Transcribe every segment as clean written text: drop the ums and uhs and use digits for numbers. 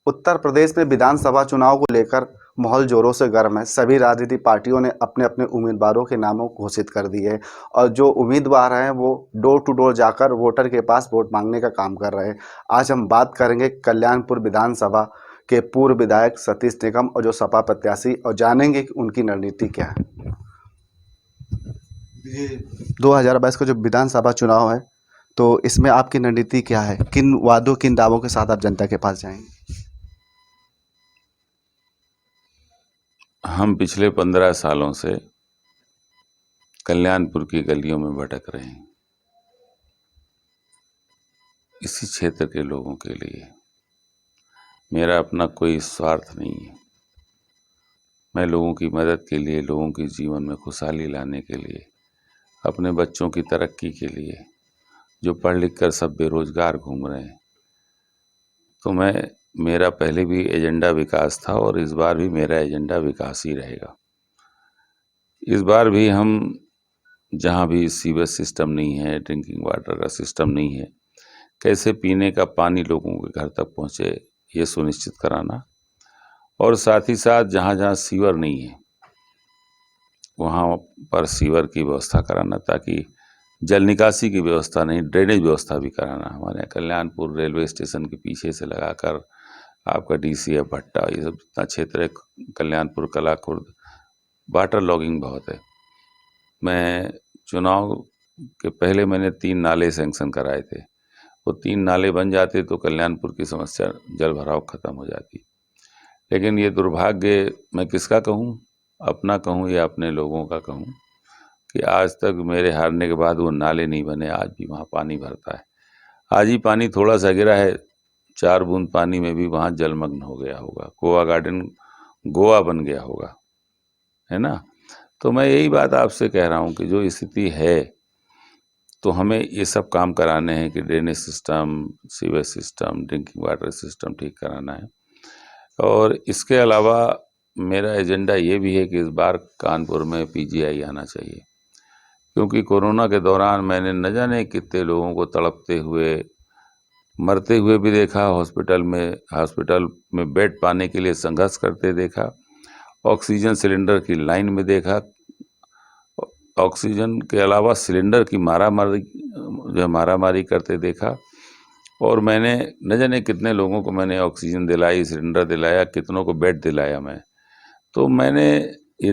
उत्तर प्रदेश में विधानसभा चुनाव को लेकर माहौल जोरों से गर्म है। सभी राजनीतिक पार्टियों ने अपने अपने उम्मीदवारों के नामों घोषित कर दिए हैं और जो उम्मीदवार हैं वो डोर टू डोर जाकर वोटर के पास वोट मांगने का काम कर रहे हैं। आज हम बात करेंगे कल्याणपुर विधानसभा के पूर्व विधायक सतीश निगम और जो सपा प्रत्याशी, और जानेंगे कि उनकी रणनीति क्या है। ये 2022 का जो विधानसभा चुनाव है, तो इसमें आपकी रणनीति क्या है? किन वादों, किन दावों के साथ आप जनता के पास जाएंगे? हम पिछले 15 सालों से कल्याणपुर की गलियों में भटक रहे हैं, इसी क्षेत्र के लोगों के लिए। मेरा अपना कोई स्वार्थ नहीं है। मैं लोगों की मदद के लिए, लोगों के जीवन में खुशहाली लाने के लिए, अपने बच्चों की तरक्की के लिए, जो पढ़ लिख कर सब बेरोजगार घूम रहे हैं, तो मेरा पहले भी एजेंडा विकास था और इस बार भी मेरा एजेंडा विकास ही रहेगा। इस बार भी हम जहाँ भी सीवेज सिस्टम नहीं है, ड्रिंकिंग वाटर का सिस्टम नहीं है, कैसे पीने का पानी लोगों के घर तक पहुँचे ये सुनिश्चित कराना, और साथ ही साथ जहाँ जहाँ सीवर नहीं है वहाँ पर सीवर की व्यवस्था कराना, ताकि जल निकासी की व्यवस्था नहीं, ड्रेनेज व्यवस्था भी कराना। हमारे कल्याणपुर रेलवे स्टेशन के पीछे से लगाकर आपका DCF भट्टा, ये सब जितना क्षेत्र है, कल्याणपुर, कलाकुर्द, वाटर लॉगिंग बहुत है। मैं चुनाव के पहले मैंने 3 नाले सैंक्शन कराए थे। वो 3 नाले बन जाते तो कल्याणपुर की समस्या जल भराव खत्म हो जाती। लेकिन ये दुर्भाग्य, मैं किसका कहूँ, अपना कहूँ या अपने लोगों का कहूँ, कि आज तक मेरे हारने के बाद वो नाले नहीं बने। आज भी वहाँ पानी भरता है। आज ही पानी थोड़ा सा गिरा है, 4 बूंद पानी में भी वहाँ जलमग्न हो गया होगा, गोवा गार्डन गोवा बन गया होगा, है ना। तो मैं यही बात आपसे कह रहा हूँ कि जो स्थिति है, तो हमें ये सब काम कराने हैं कि drainage system, sewage system, drinking water system ठीक कराना है। और इसके अलावा मेरा एजेंडा ये भी है कि इस बार कानपुर में PGI आना चाहिए, क्योंकि कोरोना के दौरान मैंने न जाने कितने लोगों को तड़पते हुए, मरते हुए भी देखा, हॉस्पिटल में बेड पाने के लिए संघर्ष करते देखा, ऑक्सीजन सिलेंडर की लाइन में देखा, ऑक्सीजन के अलावा सिलेंडर की मारामारी करते देखा। और मैंने न जाने कितने लोगों को मैंने ऑक्सीजन दिलाई, सिलेंडर दिलाया, कितनों को बेड दिलाया। तो मैंने ये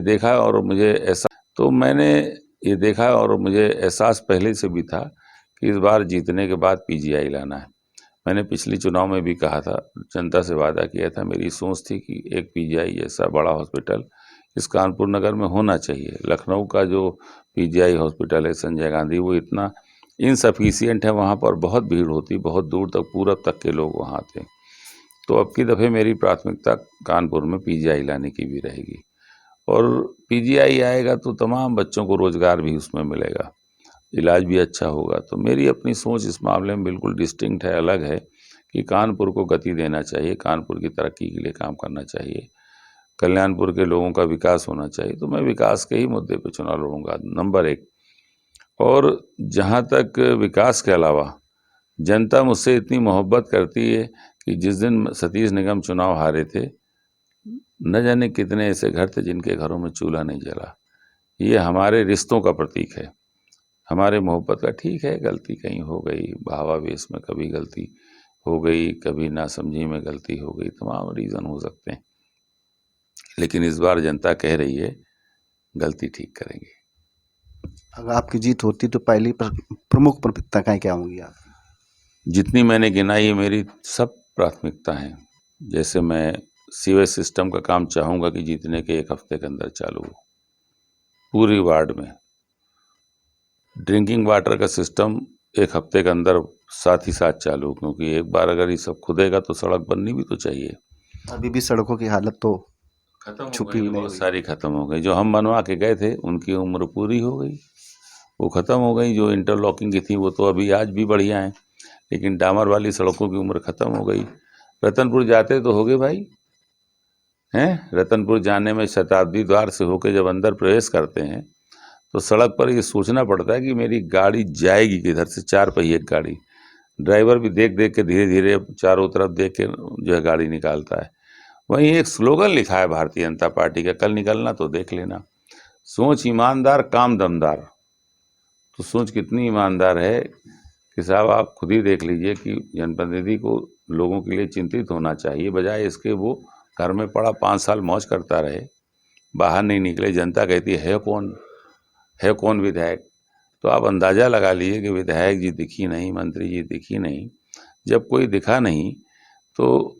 देखा और मुझे एहसास पहले से भी था कि इस बार जीतने के बाद PGI लाना है। मैंने पिछली चुनाव में भी कहा था, जनता से वादा किया था, मेरी सोच थी कि एक PGI जैसा बड़ा हॉस्पिटल इस कानपुर नगर में होना चाहिए। लखनऊ का जो PGI हॉस्पिटल है, संजय गांधी, वो इतना इनसफिशियंट है, वहाँ पर बहुत भीड़ होती, बहुत दूर तक, पूरब तक के लोग वहाँ आते। तो अब की दफ़े मेरी प्राथमिकता कानपुर में PGI लाने की भी रहेगी। और PGI आएगा तो तमाम बच्चों को रोज़गार भी उसमें मिलेगा, इलाज भी अच्छा होगा। तो मेरी अपनी सोच इस मामले में बिल्कुल डिस्टिंक्ट है, अलग है, कि कानपुर को गति देना चाहिए, कानपुर की तरक्की के लिए काम करना चाहिए, कल्याणपुर के लोगों का विकास होना चाहिए। तो मैं विकास के ही मुद्दे पर चुनाव लड़ूंगा, नंबर 1। और जहाँ तक विकास के अलावा, जनता मुझसे इतनी मोहब्बत करती है कि जिस दिन सतीश निगम चुनाव हारे थे, न जाने कितने ऐसे घर थे जिनके घरों में चूल्हा नहीं जला। ये हमारे रिश्तों का प्रतीक है, हमारे मोहब्बत का। ठीक है, गलती कहीं हो गई, भावावेश में कभी गलती हो गई, कभी नासमझी में गलती हो गई, तमाम रीज़न हो सकते हैं। लेकिन इस बार जनता कह रही है गलती ठीक करेंगे। अगर आपकी जीत होती तो पहली प्रमुख प्राथमिकताएं क्या होंगी आप? जितनी मैंने गिनाई है, मेरी सब प्राथमिकता हैं। जैसे मैं सीवेज सिस्टम का काम चाहूँगा कि जीतने के 1 हफ्ते के अंदर चालू हो पूरी वार्ड में। ड्रिंकिंग वाटर का सिस्टम 1 हफ्ते के अंदर साथ ही साथ चालू, क्योंकि एक बार अगर ये सब खुदेगा तो सड़क बननी भी तो चाहिए। अभी भी सड़कों की हालत तो खत्म हो छुपी गई, हुई नहीं बहुत हुई। सारी खत्म हो गई। जो हम बनवा के गए थे उनकी उम्र पूरी हो गई, वो खत्म हो गई। जो इंटरलॉकिंग की थी वो तो अभी आज भी बढ़िया है, लेकिन डामर वाली सड़कों की उम्र खत्म हो गई। रतनपुर जाते तो होगे भाई, हैं? रतनपुर जाने में शताब्दी द्वार से होकर जब अंदर प्रवेश करते हैं तो सड़क पर ये सोचना पड़ता है कि मेरी गाड़ी जाएगी किधर से, 4 पहिए गाड़ी। ड्राइवर भी देख देख के धीरे धीरे चारों तरफ देख के जो है गाड़ी निकालता है। वहीं एक स्लोगन लिखा है भारतीय जनता पार्टी का, कल निकलना तो देख लेना, सोच ईमानदार काम दमदार। तो सोच कितनी ईमानदार है कि साहब आप खुद ही देख लीजिए कि जनप्रतिनिधि को लोगों के लिए चिंतित होना चाहिए, बजाय इसके वो घर में पड़ा 5 साल मौज करता रहे, बाहर नहीं निकले। जनता कहती है कौन विधायक। तो आप अंदाज़ा लगा लीजिए कि विधायक जी दिखी नहीं, मंत्री जी दिखी नहीं। जब कोई दिखा नहीं तो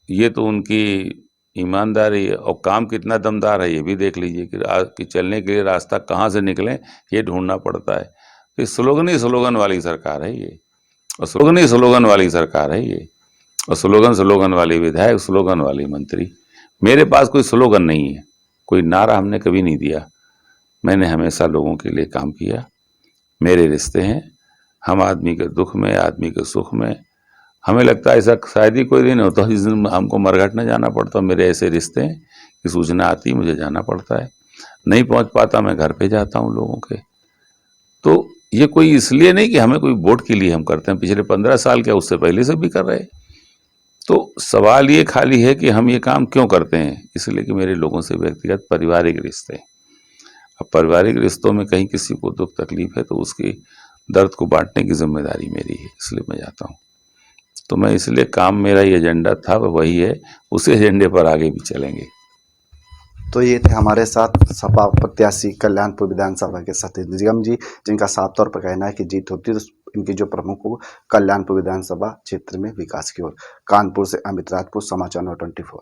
ये तो उनकी ईमानदारी है, और काम कितना दमदार है ये भी देख लीजिए कि चलने के लिए रास्ता कहाँ से निकलें ये ढूंढना पड़ता है। तो स्लोगन ही स्लोगन वाली सरकार है ये, और स्लोगन ही स्लोगन वाली सरकार है ये, और स्लोगन वाले विधायक, स्लोगन वाले मंत्री। मेरे पास कोई स्लोगन नहीं है, कोई नारा हमने कभी नहीं दिया। मैंने हमेशा लोगों के लिए काम किया। मेरे रिश्ते हैं, हम आदमी के दुख में, आदमी के सुख में। हमें लगता है ऐसा शायद ही कोई दिन होता जिस दिन हमको मरघट न जाना पड़ता। मेरे ऐसे रिश्ते हैं कि सूचना आती मुझे जाना पड़ता है, नहीं पहुंच पाता मैं घर पे जाता हूं लोगों के। तो ये कोई इसलिए नहीं कि हमें कोई वोट के लिए हम करते हैं, पिछले 15 साल क्या उससे पहले से भी कर रहे। तो सवाल ये खाली है कि हम ये काम क्यों करते हैं, इसलिए कि मेरे लोगों से व्यक्तिगत पारिवारिक रिश्ते हैं। अब पारिवारिक रिश्तों में कहीं किसी को दुख तकलीफ है तो उसकी दर्द को बांटने की जिम्मेदारी मेरी है, इसलिए मैं जाता हूँ। तो मैं इसलिए काम, मेरा ये एजेंडा था वही है, उसी एजेंडे पर आगे भी चलेंगे। तो ये थे हमारे साथ सपा प्रत्याशी कल्याणपुर विधानसभा के सतीश निगम जी, जिनका साफ तौर पर कहना है कि जीत होती है तो इनकी जो प्रमुख हो कल्याणपुर विधानसभा क्षेत्र में विकास की ओर। कानपुर से अमित राजपूत, समाचार 24।